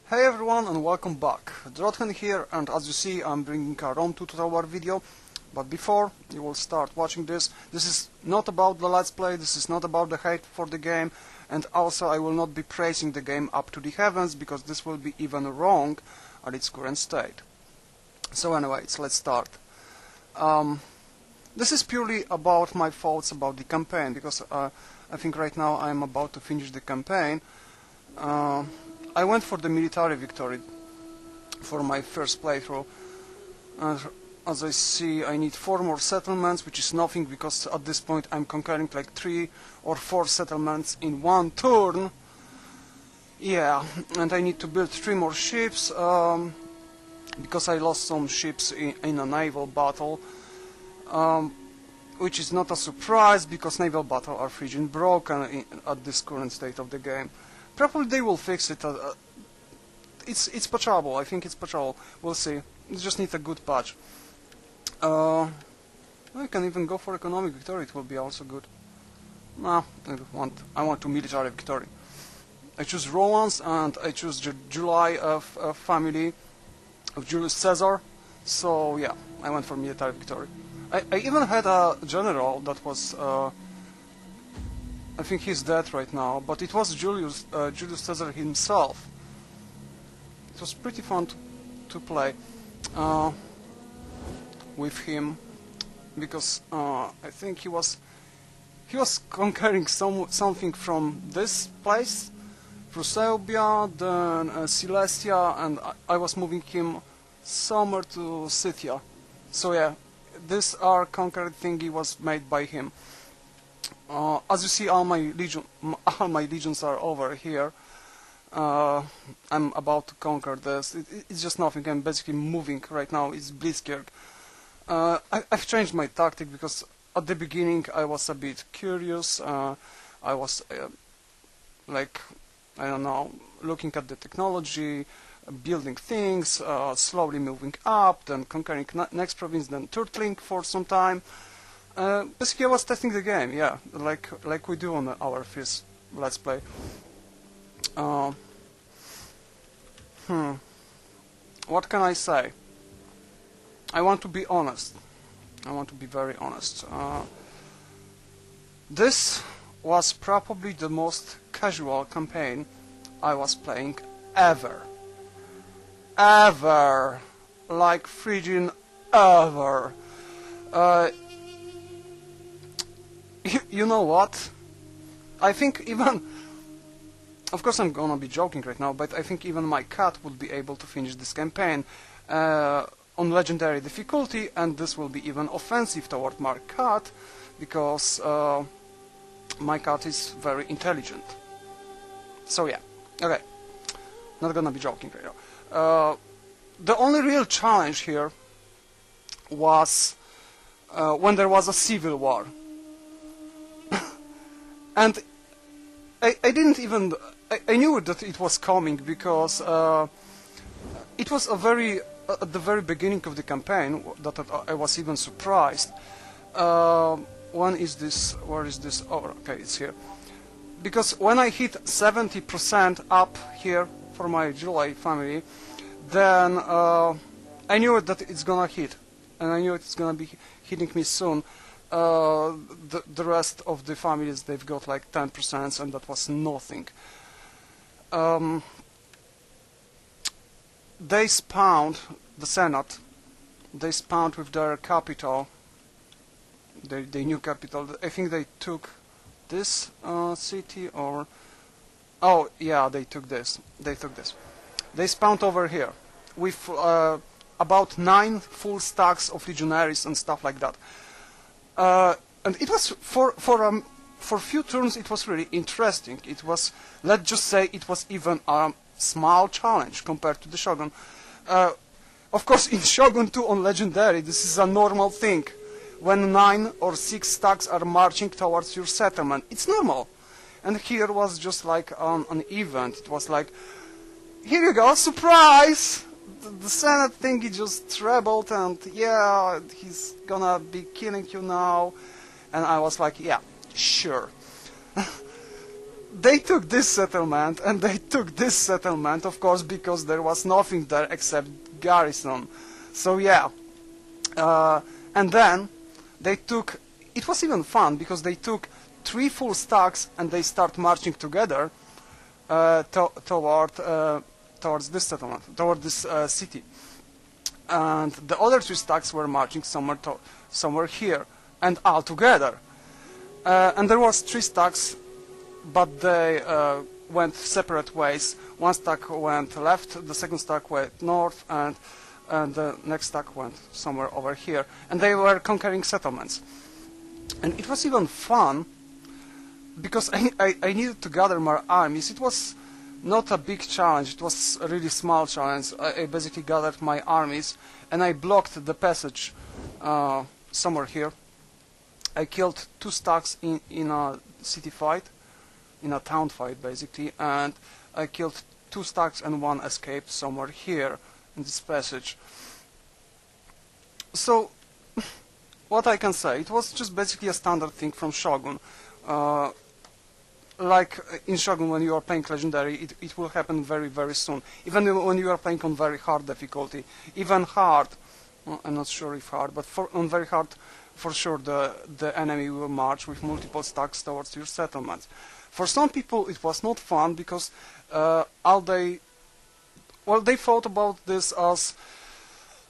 Hey everyone and welcome back. Drothen here, and as you see I'm bringing a Rome tutorial war video. But before you will start watching this is not about the Let's Play, this is not about the hate for the game, and also I will not be praising the game up to the heavens, because this will be even wrong at its current state. So anyways, let's start. This is purely about my thoughts about the campaign, because I think right now I'm about to finish the campaign. I went for the military victory for my first playthrough. As I see, I need 4 more settlements, which is nothing, because at this point I'm conquering like 3 or 4 settlements in one turn. Yeah, and I need to build 3 more ships, because I lost some ships in a naval battle, which is not a surprise, because naval battles are freaking broken at this current state of the game. Probably they will fix it. It's patchable. I think it's patchable. We'll see. It just needs a good patch. I can even go for economic victory. It will be also good. No, I want to military victory. I choose Romans and I choose July of family of Julius Caesar. So yeah, I went for military victory. I even had a general that was. I think he's dead right now, but it was Julius Caesar himself. It was pretty fun to play with him, because I think he was conquering something from this place, through Serbia, then Silesia, and I was moving him somewhere to Scythia. So yeah, this conquered thingy was made by him. As you see, all my legions are over here. I'm about to conquer this. It's just nothing. I'm basically moving right now. It's Blitzkrieg. I've changed my tactic, because at the beginning I was a bit curious. I was like, I don't know, looking at the technology, building things, slowly moving up, then conquering next province, then turtling for some time. Basically, I was testing the game, yeah, like we do on our first Let's Play. What can I say? I want to be honest. I want to be very honest. This was probably the most casual campaign I was playing ever. Ever! Like friggin' ever! You know what? I think even... Of course I'm gonna be joking right now, but I think even my cat would be able to finish this campaign on legendary difficulty, and this will be even offensive toward my cat, because my cat is very intelligent. So yeah, okay. Not gonna be joking right now. The only real challenge here was when there was a civil war. And I didn't even... I knew that it was coming, because it was at the very beginning of the campaign that I was even surprised. When is this? Where is this? Oh, okay, it's here. Because when I hit 70% up here for my July family, then I knew that it's gonna hit, and I knew it's gonna be hitting me soon. The rest of the families, they've got like 10%, and that was nothing. They spawned, the Senate, they spawned with their capital, their new capital. I think they took this city, or... Oh, yeah, they took this. They spawned over here with about 9 full stacks of legionaries and stuff like that. And it was for a few turns it was really interesting. It was, let's just say, it was even a small challenge compared to the Shogun. Of course, in Shogun 2 on Legendary, this is a normal thing. When 9 or 6 stacks are marching towards your settlement, it's normal. And here was just like an event. It was like, here you go, surprise! The Senate thing, he just trebled, and yeah, he's gonna be killing you now. And I was like, yeah, sure. they took this settlement and they took this settlement, of course, because there was nothing there except garrison. So yeah, and then they took, it was even fun because they took 3 full stacks and they start marching together towards this settlement, toward this city. And the other 3 stacks were marching somewhere here and all together. And there was 3 stacks, but they went separate ways. One stack went left, the second stack went north, and the next stack went somewhere over here. And they were conquering settlements. And it was even fun because I needed to gather more armies. It was not a big challenge, it was a really small challenge. I basically gathered my armies and I blocked the passage somewhere here. I killed 2 stacks in a city fight, in a town fight basically, and I killed 2 stacks and 1 escaped somewhere here in this passage. So what I can say, it was just basically a standard thing from Shogun. Like in Shogun, when you are playing Legendary, it will happen very, very soon. Even when you are playing on very hard difficulty. Even hard, well, I'm not sure if hard, but on very hard, for sure the enemy will march with multiple stacks towards your settlements. For some people it was not fun because they thought about this as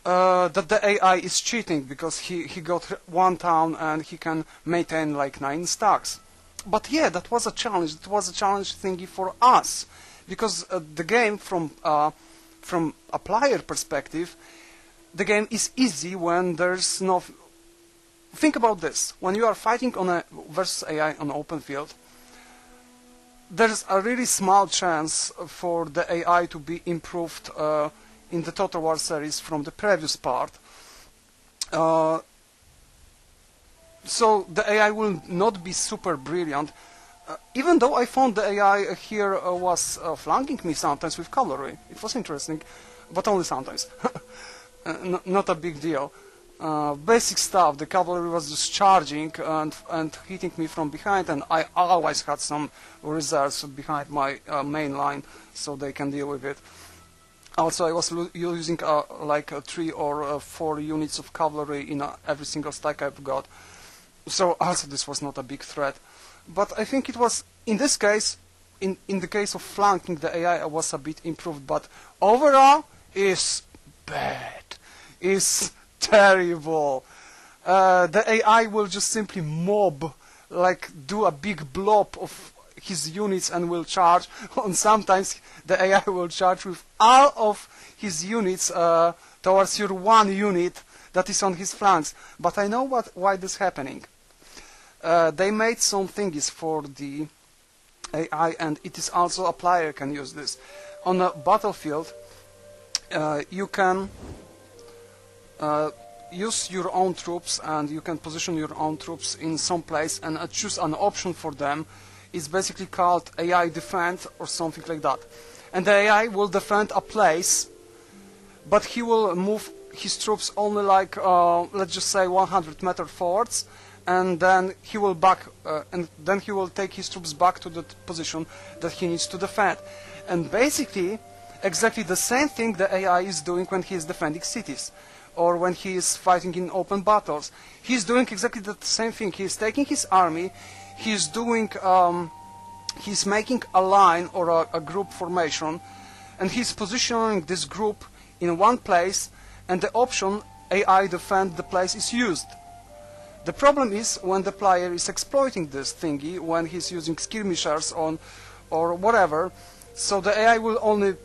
that the AI is cheating because he got 1 town and he can maintain like 9 stacks. But yeah, that was a challenge. It was a challenge thingy for us, because the game, from a player perspective, the game is easy when there's no. Think about this: when you are fighting versus AI on an open field, there's a really small chance for the AI to be improved in the Total War series from the previous part. So the AI will not be super brilliant, even though I found the AI here was flanking me sometimes with cavalry. It was interesting, but only sometimes. Not a big deal. Basic stuff, the cavalry was just charging and hitting me from behind, and I always had some reserves behind my main line, so they can deal with it. Also, I was using like 3 or 4 units of cavalry in every single stack I've got. So also this was not a big threat. But I think it was, in this case, in the case of flanking, the AI was a bit improved, but overall is bad. Is terrible. The AI will just simply mob, like do a big blob of his units and will charge. And sometimes the AI will charge with all of his units towards your 1 unit that is on his flanks. But I know why this is happening. They made some thingies for the AI, and it is also a player can use this. On a battlefield, you can use your own troops, and you can position your own troops in some place and choose an option for them. It's basically called AI defend or something like that. And the AI will defend a place, but he will move his troops only like, let's just say 100 meters forwards, and then he will take his troops back to the position that he needs to defend. And basically, exactly the same thing the AI is doing when he is defending cities, or when he is fighting in open battles. He's doing exactly the same thing. He is taking his army, he's making a line or a group formation, and he's positioning this group in one place, and the option AI defend the place is used. The problem is when the player is exploiting this thingy, when he's using skirmishers or whatever, so the AI will only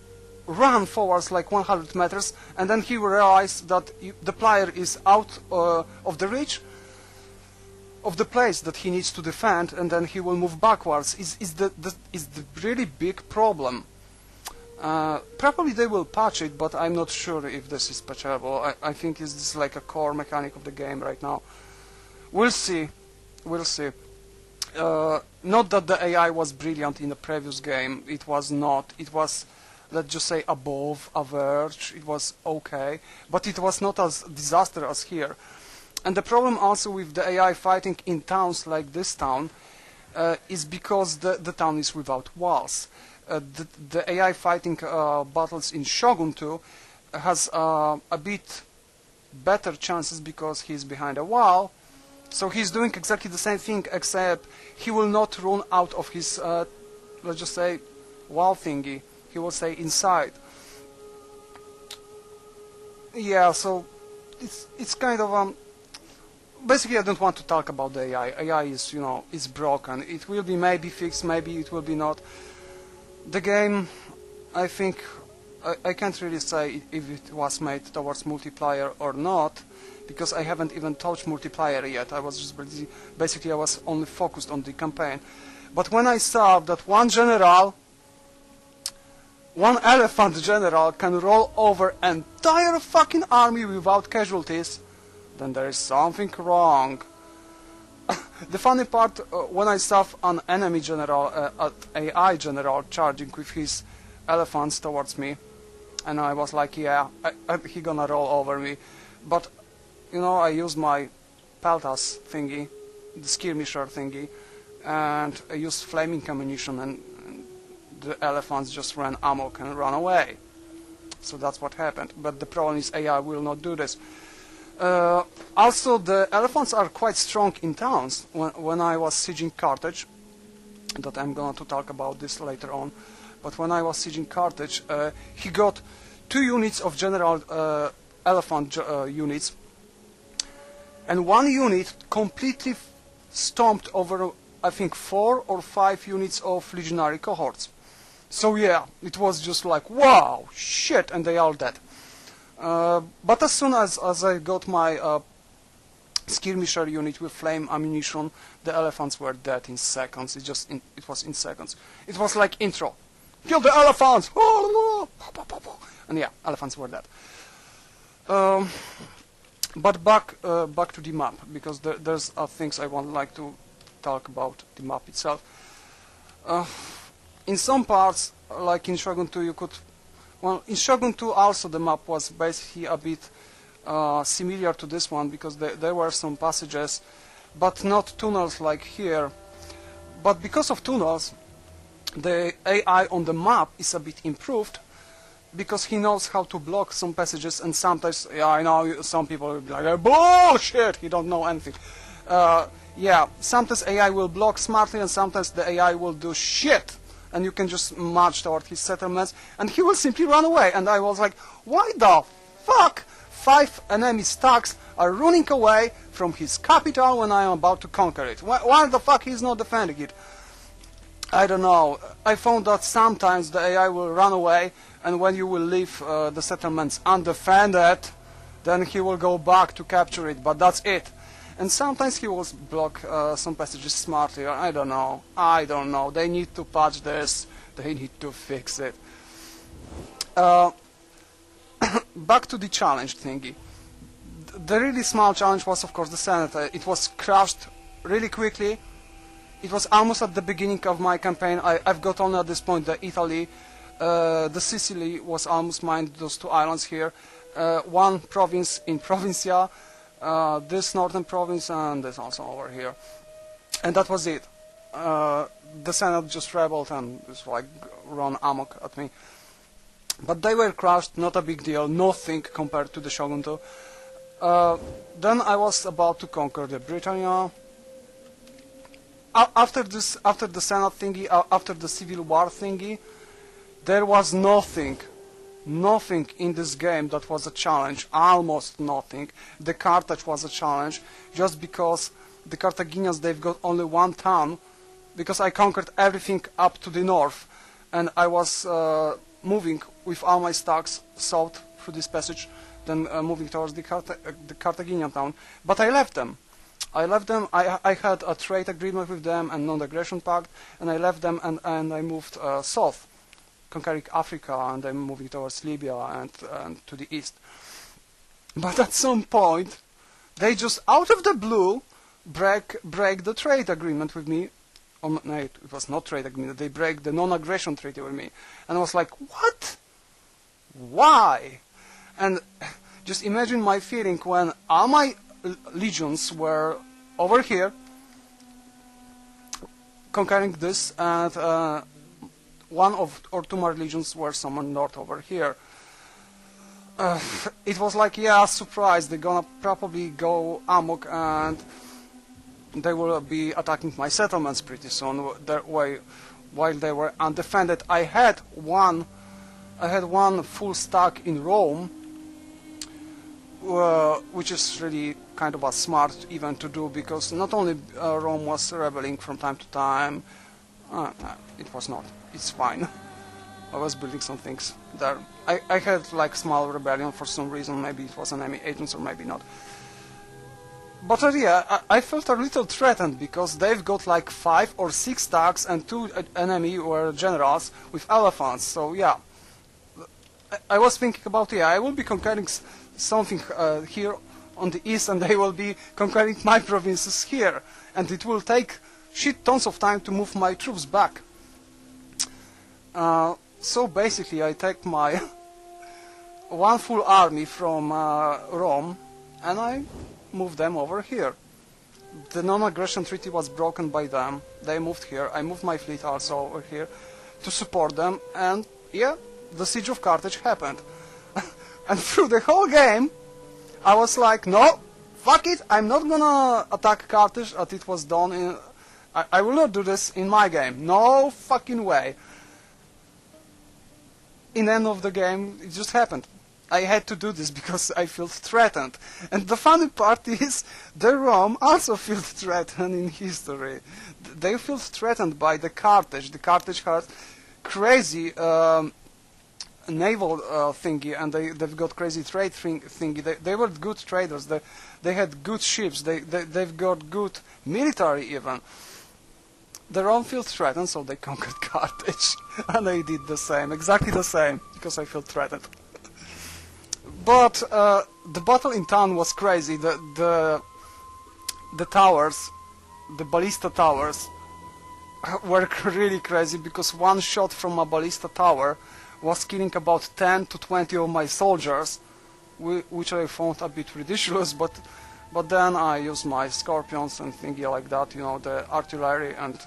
run forwards like 100 meters, and then he will realize that the player is out of the reach of the place that he needs to defend, and then he will move backwards. Is the really big problem. Probably they will patch it, but I'm not sure if this is patchable. I think this is like a core mechanic of the game right now. We'll see. We'll see. Not that the AI was brilliant in the previous game. It was not. It was, let's just say, above average. It was okay, but it was not as disaster as here. And the problem also with the AI fighting in towns like this town is because the town is without walls. The AI fighting battles in Shogun 2 has a bit better chances because he's behind a wall. So he's doing exactly the same thing, except he will not run out of his, let's just say, wall thingy. He will stay inside. Yeah, so it's kind of basically I don't want to talk about the AI. AI is, you know, is broken. It will be maybe fixed, maybe it will be not. The game, I think, I can't really say if it was made towards multiplayer or not, because I haven't even touched multiplayer yet. I was just basically I was only focused on the campaign. But when I saw that one elephant general can roll over entire fucking army without casualties, then there is something wrong. The funny part, when I saw an enemy general, an AI general charging with his elephants towards me, and I was like, yeah, he gonna roll over me. But, you know, I used my peltas thingy, the skirmisher thingy, and I used flaming ammunition, and the elephants just ran amok and ran away. So that's what happened. But the problem is AI will not do this. Also, the elephants are quite strong in towns. When I was sieging Carthage, that I'm going to talk about this later on, but when I was sieging Carthage, he got 2 units of general elephant units, and 1 unit completely stomped over, I think, 4 or 5 units of legionary cohorts. So yeah, it was just like, wow, shit, and they all dead. But as soon as I got my skirmisher unit with flame ammunition, the elephants were dead in seconds. It was in seconds. It was like intro. Kill the elephants! And yeah, elephants were dead. But back to the map, because there's things I would like to talk about the map itself. In some parts, like in Shogun 2, you could... Well, in Shogun 2 also the map was basically a bit similar to this one, because there were some passages, but not tunnels like here. But because of tunnels, the AI on the map is a bit improved, because he knows how to block some passages, and sometimes, yeah, I know some people will be like, bullshit, he don't know anything. Yeah, sometimes AI will block smartly, and sometimes the AI will do shit, and you can just march toward his settlements, and he will simply run away. And I was like, why the fuck 5 enemy stacks are running away from his capital when I am about to conquer it? Why the fuck he's not defending it? I don't know. I found that sometimes the AI will run away, and when you will leave the settlements undefended, then he will go back to capture it, but that's it. And sometimes he will block some passages smartly. I don't know. I don't know. They need to patch this. They need to fix it. Back to the challenge thingy. The really small challenge was, of course, the Senate. It was crushed really quickly. It was almost at the beginning of my campaign. I've got only at this point the Italy. The Sicily was almost mine, those 2 islands here. 1 province in Provincia. This northern province, and this also over here, and that was it. The Senate just rebelled and just like run amok at me, but they were crushed. Not a big deal, nothing compared to the Shogun 2. Then I was about to conquer the Britannia. After the Senate thingy, after the Civil War thingy, there was nothing in this game that was a challenge, almost nothing. The Carthage was a challenge, just because the Carthaginians, they've got only 1 town, because I conquered everything up to the north, and I was moving with all my stacks south through this passage, then moving towards the Carthaginian town. But I left them. I had a trade agreement with them and non-aggression pact, and I left them, and I moved south, conquering Africa, and then moving towards Libya and to the east. But at some point, they just out of the blue break the trade agreement with me. Oh, no, it was not trade agreement. They break the non-aggression treaty with me, and I was like, what? Why? And just imagine my feeling when all my legions were over here. conquering this, and one or two more legions were summoned north over here. It was like, yeah, surprise, they're gonna probably go amok and they will be attacking my settlements pretty soon, while they were undefended. I had one full stack in Rome, which is really kind of a smart event to do, because not only Rome was rebelling from time to time, it was not, it's fine. I was building some things there. I had like small rebellion for some reason, maybe it was enemy agents or maybe not. But yeah, I felt a little threatened because they've got like 5 or 6 stacks and 2 enemy were generals with elephants, so yeah. I was thinking about, yeah, I will be conquering something here on the east and they will be conquering my provinces here, and it will take shit tons of time to move my troops back. So basically I take my one full army from Rome and I move them over here. The non-aggression treaty was broken by them. They moved here. I moved my fleet also over here to support them, and yeah, the siege of Carthage happened. And through the whole game I was like, no, fuck it, I'm not gonna attack Carthage as it was done in... I will not do this in my game. No fucking way. In the end of the game, it just happened. I had to do this because I felt threatened. And the funny part is, the Rome also felt threatened in history. They felt threatened by the Carthage. The Carthage has crazy naval thingy, and they've got crazy trade thingy. They were good traders. They had good ships. They've got good military even. The Rome felt threatened, so they conquered Carthage. And I did the same, exactly the same, because I felt threatened. But the battle in town was crazy. The towers, the ballista towers, were really crazy, because one shot from a ballista tower was killing about 10 to 20 of my soldiers, which I found a bit ridiculous, but then I used my scorpions and thingy like that, you know, the artillery, and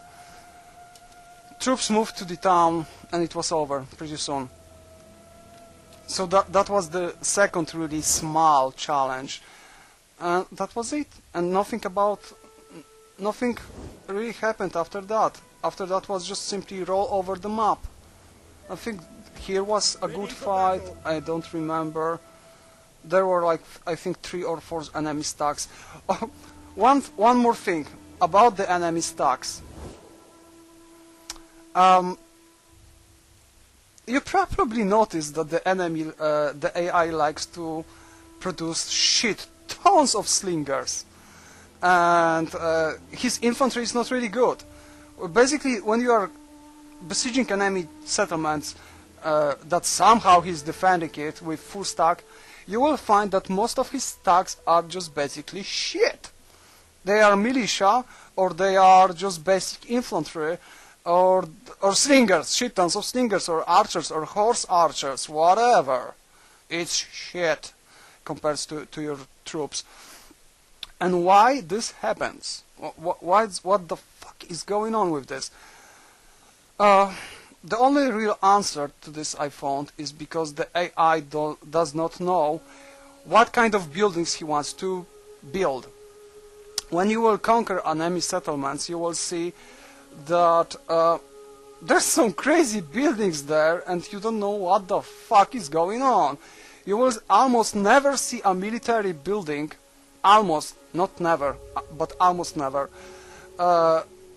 troops moved to the town, and it was over pretty soon. So that was the second really small challenge, and that was it. And nothing really happened after that. After that was just simply roll over the map. I think here was a good fight. I don't remember. There were like, I think 3 or 4 enemy stacks. One more thing about the enemy stacks. You probably noticed that the enemy, the AI likes to produce tons of slingers, and his infantry is not really good. Basically, when you are besieging enemy settlements that somehow he's defending it with full stack, you will find that most of his stacks are just basically shit. They are militia, or they are just basic infantry, or slingers, shit tons of slingers, or archers, or horse archers, whatever. It's shit compared to your troops. And why this happens? What the fuck is going on with this? The only real answer to this I found is because the AI does not know what kind of buildings he wants to build. When you will conquer enemy settlements, you will see that there's some crazy buildings there, and you don't know what the fuck is going on. You will almost never see a military building, almost, not never, but almost never,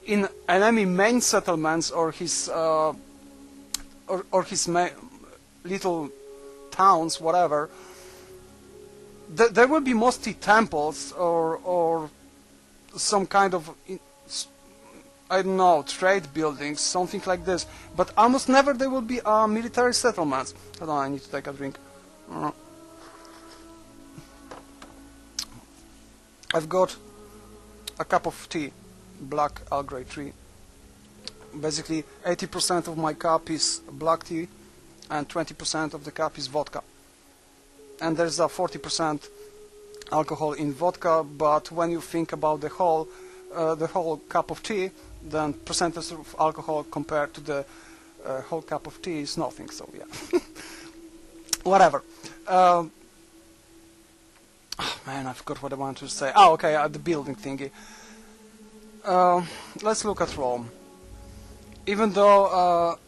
in enemy main settlements or his little towns, whatever. There will be mostly temples or some kind of, I don't know, trade buildings, something like this. But almost never there will be military settlements. Hold on, I need to take a drink. I've got a cup of tea, black Earl Grey tea. Basically, 80% of my cup is black tea, and 20% of the cup is vodka. And there's a 40% alcohol in vodka, but when you think about the whole cup of tea, then percentage of alcohol compared to the whole cup of tea is nothing, so yeah. Whatever. Oh man, I forgot what I wanted to say. Oh, okay, the building thingy. Let's look at Rome. Even though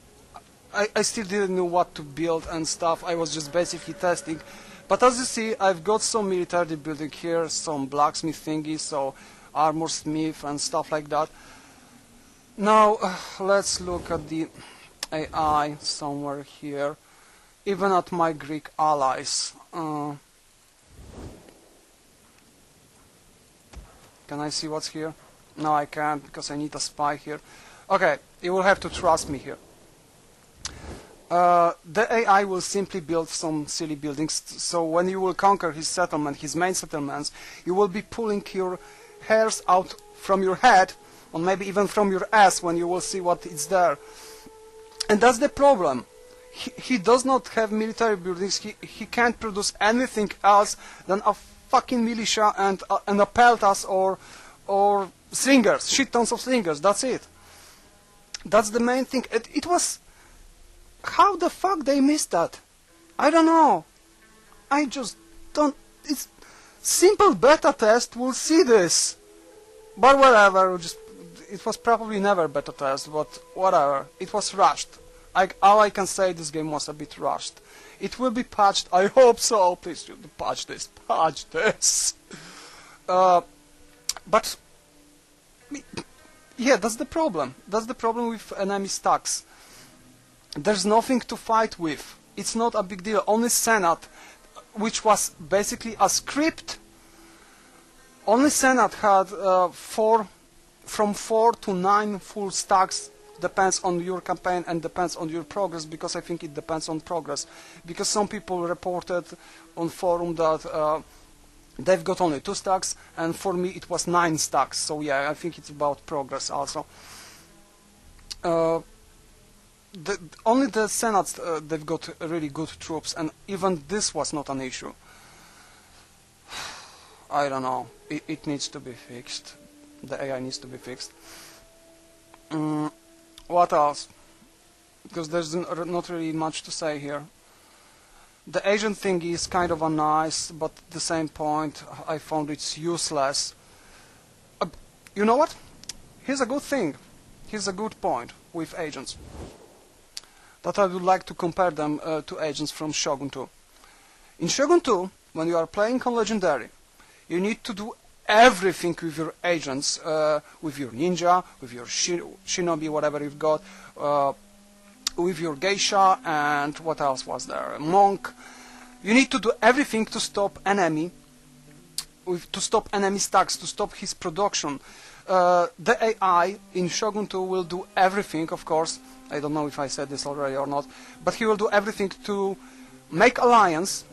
I still didn't know what to build and stuff, I was just basically testing. But as you see, I've got some military building here, some blacksmith thingy, so armor smith and stuff like that. Now, let's look at the AI somewhere here. Even at my Greek allies. Can I see what's here? No, I can't, because I need a spy here. Okay, you will have to trust me here. The AI will simply build some silly buildings, so when you will conquer his settlement, his main settlements, you will be pulling your hairs out from your head, or maybe even from your ass when you will see what is there. And that's the problem. He does not have military buildings, he can't produce anything else than a fucking militia and a peltas or slingers, shit tons of slingers, that's it. That's the main thing. It was... How the fuck they missed that? I don't know. I just don't... It's simple beta test will see this. But whatever, it was probably never beta test, but whatever. It was rushed. All I can say, this game was a bit rushed. It will be patched, I hope so. Please patch this, patch this. But yeah, that's the problem. That's the problem with enemy stacks. There's nothing to fight with. It's not a big deal. Only Senate, which was basically a script, only Senate had from 4 to 9 full stacks. Depends on your campaign and depends on your progress, because I think it depends on progress. Because some people reported on forum that they've got only 2 stacks, and for me it was 9 stacks. So yeah, I think it's about progress also. Only the Senate, they've got really good troops, and even this was not an issue. I don't know. It needs to be fixed. The AI needs to be fixed. What else? Because there's not really much to say here. The agent thing is kind of a nice, but at the same point I found it's useless. You know what? Here's a good thing. Here's a good point with agents. That I would like to compare them to agents from Shogun 2. In Shogun 2, when you are playing on Legendary, you need to do everything with your agents, with your ninja, with your shinobi, whatever you've got, with your geisha, and what else was there? Monk. You need to do everything to stop enemy, to stop enemy stacks, to stop his production. The AI in Shogun 2 will do everything, of course. I don't know if I said this already or not, but he will do everything to make alliance,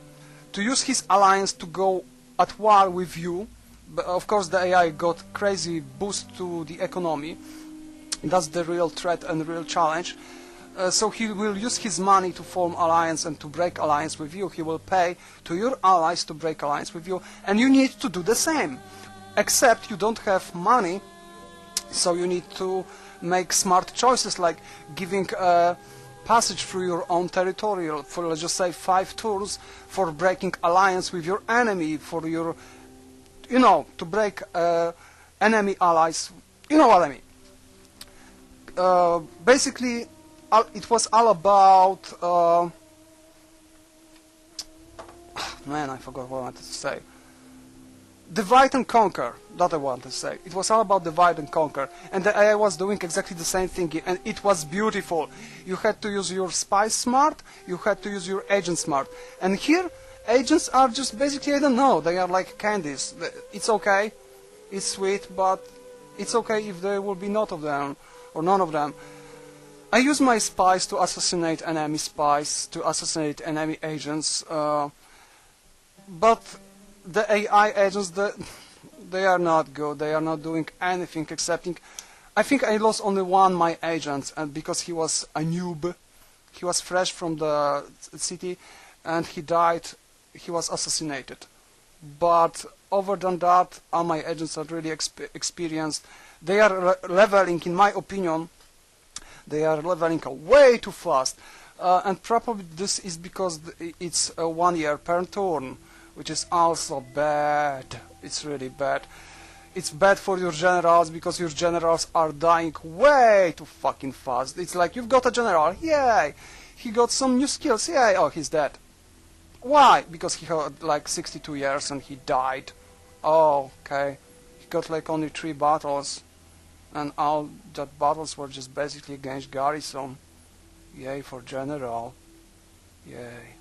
to use his alliance to go at war with you. But of course the AI got crazy boost to the economy. That's the real threat and real challenge. So he will use his money to form alliance and to break alliance with you. He will pay to your allies to break alliance with you, and you need to do the same. Except you don't have money, so you need to make smart choices, like giving passage through your own territorial for, let's just say, 5 tours for breaking alliance with your enemy, for your, you know, to break enemy allies. You know what I mean. Basically, it was all about... man, I forgot what I wanted to say. Divide and conquer, that I wanted to say. It was all about divide and conquer. And the AI was doing exactly the same thing, and it was beautiful. You had to use your spy smart, you had to use your agent smart. And here, agents are just basically, I don't know, they are like candies. It's okay, it's sweet, but it's okay if there will be none of them, or none of them. I use my spies to assassinate enemy spies, to assassinate enemy agents, but the AI agents, they are not good. They are not doing anything excepting... I think I lost only one my agent, and because he was a noob. He was fresh from the city, and he died. He was assassinated. But other than that, all my agents are really experienced. They are leveling, in my opinion, they are leveling way too fast. And probably this is because it's 1 year per turn, which is also bad. It's really bad. It's bad for your generals because your generals are dying way too fucking fast. It's like you've got a general, yay! He got some new skills, yay! Oh, he's dead. Why? Because he had like 62 years and he died. Oh, okay. He got like only 3 battles. And all that battles were just basically against garrison. Yay for general. Yay.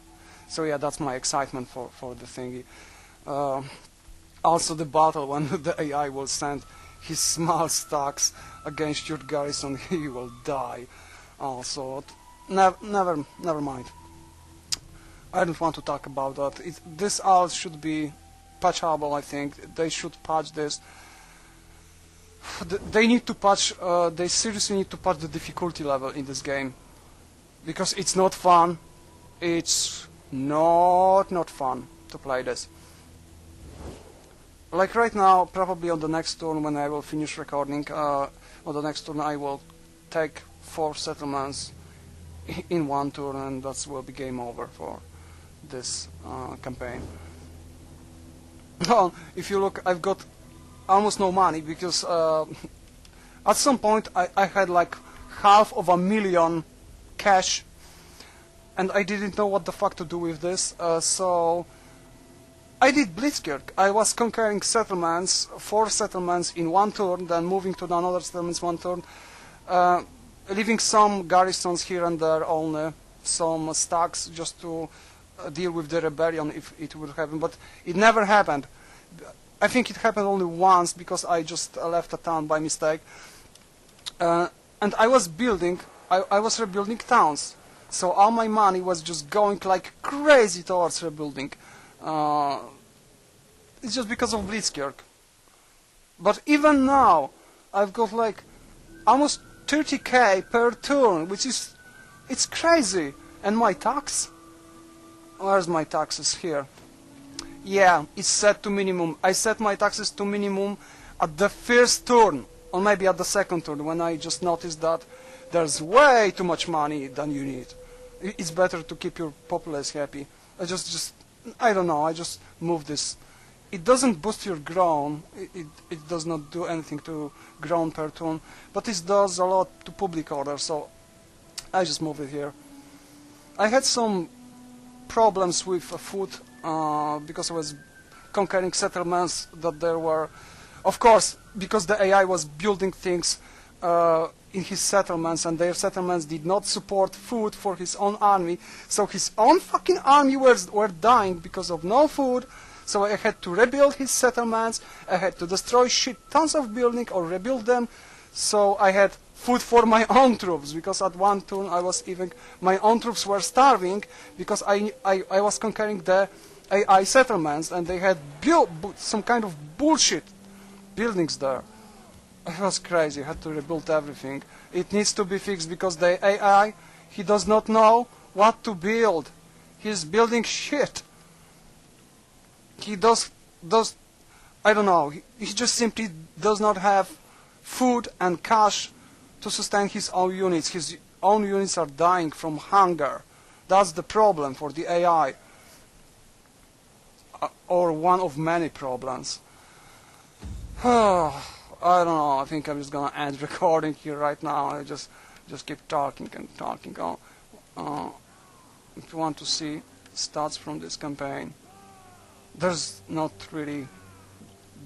So yeah, that's my excitement for the thingy. Also the battle when the AI will send his small stacks against your garrison, he will die. Also, never mind. I don't want to talk about that. This all should be patchable, I think. They should patch this. They need to patch, they seriously need to patch the difficulty level in this game. Because it's not fun. It's not fun to play this. Like right now, probably on the next turn when I will finish recording, on the next turn I will take 4 settlements in 1 turn, and that will be game over for this campaign. Well, if you look, I've got almost no money because at some point I had like $500,000 cash, and I didn't know what the fuck to do with this, so I did Blitzkrieg. I was conquering settlements, 4 settlements in 1 turn, then moving to another settlements 1 turn, leaving some garrisons here and there only, some stacks just to deal with the rebellion if it would happen, but it never happened. I think it happened only once because I just left a town by mistake, and I was building, I was rebuilding towns, so all my money was just going like crazy towards rebuilding. It's just because of Blitzkrieg. But even now, I've got like almost 30k per turn, which is, it's crazy. And my tax? Where's my taxes? Here. Yeah, it's set to minimum. I set my taxes to minimum at the first turn, or maybe at the second turn, when I just noticed that there's way too much money than you need. It's better to keep your populace happy. I don't know, I just move this. It doesn't boost your grown, it does not do anything to grown per turn, but it does a lot to public order, so I just moved it here. I had some problems with food because I was conquering settlements that there were, of course, because the AI was building things in his settlements, and their settlements did not support food for his own army, so his own fucking army were dying because of no food. So I had to rebuild his settlements, I had to destroy tons of buildings or rebuild them, so I had food for my own troops, because at 1 turn I was even, my own troops were starving because I was conquering the AI settlements, and they had built some kind of bullshit buildings there. It was crazy, I had to rebuild everything. It needs to be fixed because the AI, he does not know what to build. He's building shit. He does, I don't know, he just simply does not have food and cash to sustain his own units. His own units are dying from hunger. That's the problem for the AI. Or one of many problems. I don't know, I think I'm just gonna end recording here right now. I just keep talking and talking. If you want to see stats from this campaign, there's not really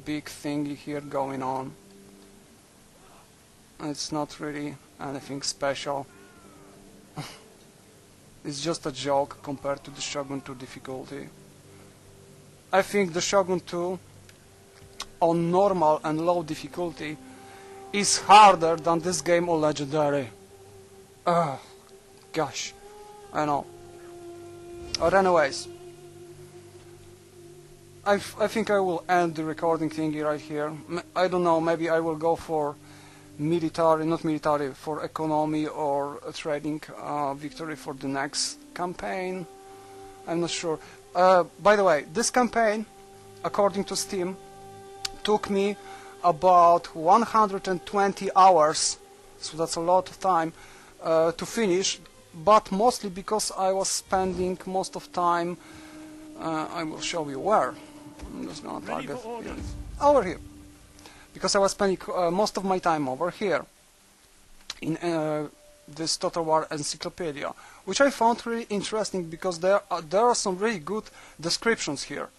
big thing here going on. It's not really anything special. It's just a joke compared to the Shogun 2 difficulty. I think the Shogun 2 on normal and low difficulty is harder than this game on legendary. Gosh, I know. But anyways, I think I will end the recording thingy right here. I don't know, maybe I will go for military, not military, for economy or a trading victory for the next campaign. I'm not sure. By the way, this campaign, according to Steam, took me about 120 hours, so that's a lot of time to finish, but mostly because I was spending most of time, I will show you where. I'm just gonna target here. Over here, because I was spending most of my time over here in this Total War encyclopedia, which I found really interesting because there are some really good descriptions here.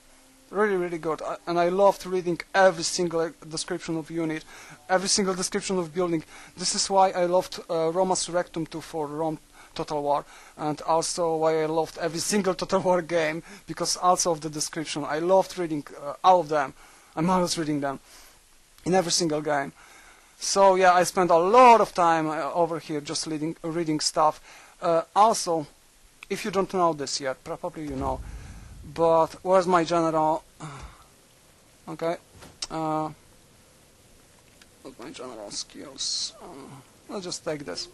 Really good, and I loved reading every single description of unit, every single description of building. This is why I loved Roma Surrectum 2 for Rome Total War, and also why I loved every single Total War game, because also of the description. I loved reading all of them. I'm always reading them in every single game. So yeah, I spent a lot of time over here just reading stuff. Also, if you don't know this yet, probably you know, but where's my general? Okay, what's my general skills? I'll just take this.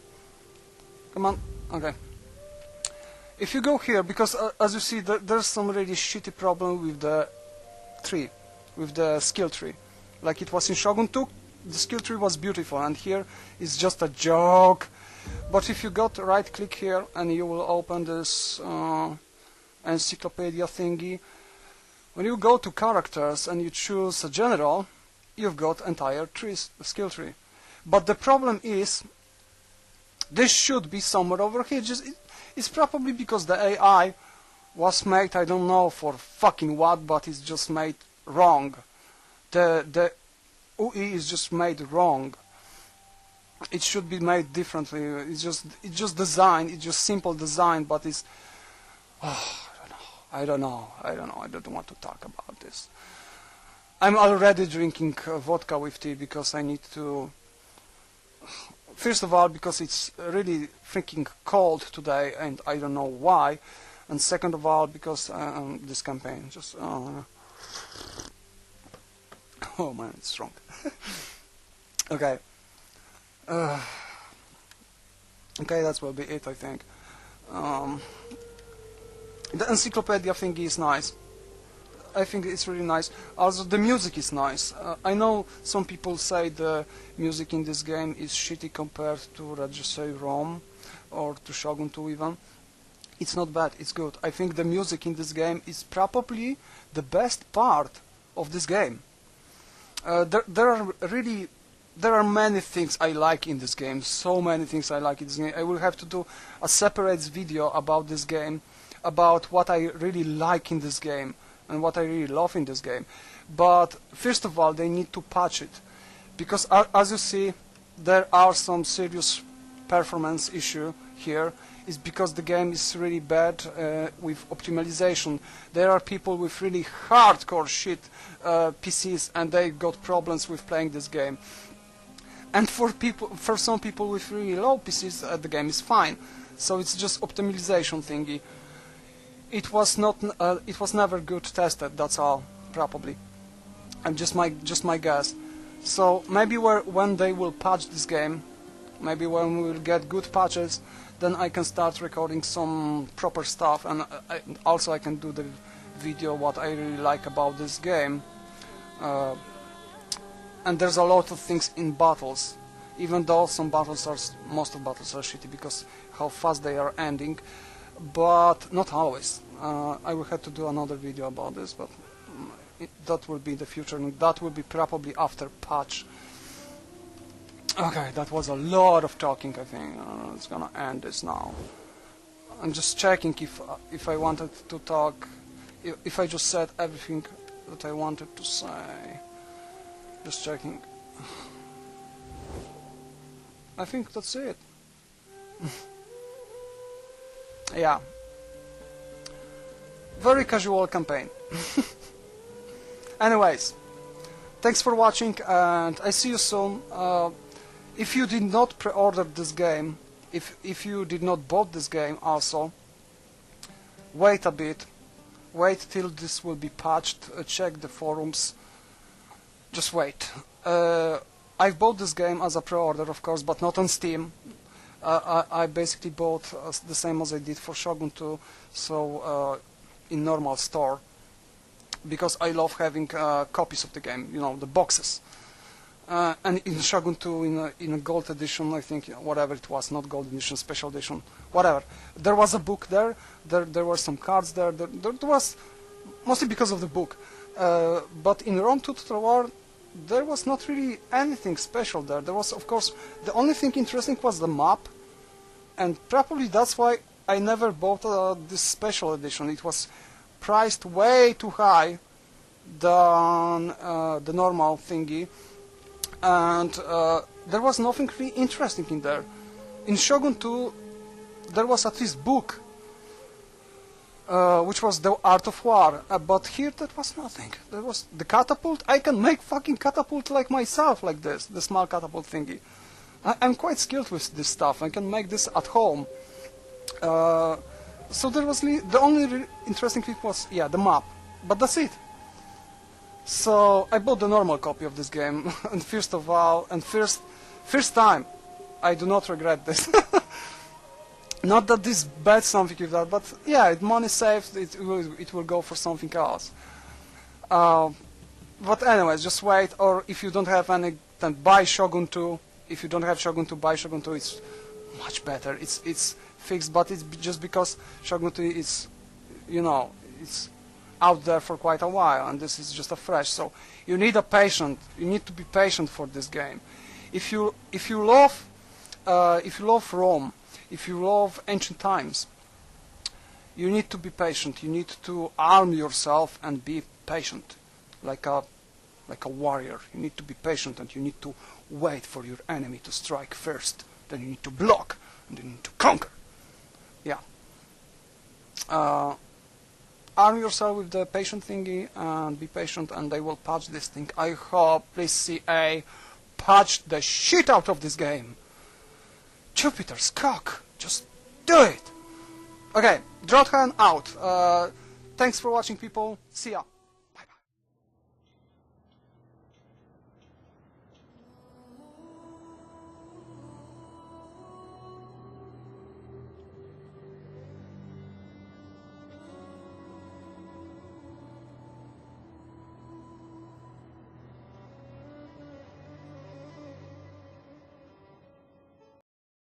Come on, okay. If you go here, because as you see, there's some really shitty problem with the tree, with the skill tree. Like it was in Shogun 2, the skill tree was beautiful, and here it's just a joke. But if you got right click here and you will open this encyclopedia thingy, when you go to characters and you choose a general, you've got entire skill tree. But the problem is, this should be somewhere over here. It's probably because the AI was made, I don't know for fucking what, but it's just made wrong. The UI is just made wrong. It should be made differently. It's just design. It's just simple design, but it's I don't know. I don't want to talk about this. I'm already drinking vodka with tea because I need to. First of all, because it's really freaking cold today, and I don't know why. And second of all, because this campaign just. Oh man, it's strong. Okay. Okay, that will be it, I think. The encyclopedia thingy is nice. I think it's really nice. Also, the music is nice. I know some people say the music in this game is shitty compared to, let's just say, Rome or to Shogun 2 even. It's not bad, it's good. I think the music in this game is probably the best part of this game. There are many things I like in this game, so many things I like in this game. I will have to do a separate video about this game, about what I really like in this game and what I really love in this game. But first of all, they need to patch it, because as you see, there are some serious performance issue here. Is because the game is really bad with optimization. There are people with really hardcore shit PCs, and they got problems with playing this game. And for some people with really low PCs, the game is fine. So it's just optimization thingy. It was never good tested. That's all, probably. And just my guess. So maybe when they will patch this game, maybe when we will get good patches, then I can start recording some proper stuff, and also I can do the video what I really like about this game. And there's a lot of things in battles, even though most of battles are shitty because how fast they are ending, but not always. I will have to do another video about this, but that will be in the future, and that will be probably after patch. Okay, that was a lot of talking, I think. It's gonna end this now. I'm just checking if I wanted to talk, if I just said everything that I wanted to say. Just checking. I think that's it. Yeah. Very casual campaign. Anyways, thanks for watching, and I see you soon. If you did not pre-order this game, if you did not bought this game also, wait a bit. Wait till this will be patched. Check the forums. Just wait. I bought this game as a pre-order, of course, but not on Steam. I basically bought the same as I did for Shogun 2, so in normal store, because I love having copies of the game, you know, the boxes. and in Shogun 2 in a gold edition, I think, whatever it was, not gold edition, special edition, whatever. There was a book there. There were some cards there. There was mostly because of the book. But in Rome 2 Total War, there was not really anything special there. There was, of course, the only thing interesting was the map, and probably that's why I never bought this special edition. It was priced way too high than the normal thingy, and there was nothing really interesting in there. In Shogun 2, there was at least book, which was the Art of War, but here that was nothing. There was the catapult. I can make fucking catapult like myself, like this, the small catapult thingy. I'm quite skilled with this stuff. I can make this at home. So there was the only interesting thing was, yeah, the map, but that's it. So I bought the normal copy of this game, and first of all, and first time, I do not regret this. Not that this bad something with that, but yeah, money saved, it will go for something else. But anyways, just wait, or if you don't have any, then buy Shogun 2. If you don't have Shogun 2, buy Shogun 2. It's much better. It's fixed, but it's just because Shogun 2 is, you know, it's out there for quite a while, and this is just a fresh. So you need to be patient for this game. If you love Rome, if you love ancient times, you need to be patient. You need to arm yourself and be patient, like a warrior. You need to be patient, and you need to wait for your enemy to strike first. Then you need to block, and then you need to conquer. Yeah. Arm yourself with the patient thingy and be patient, and they will patch this thing. I hope, please CA, patch the shit out of this game. Jupiter's cock, just do it. Okay, Droughthand out. Thanks for watching, people. See ya.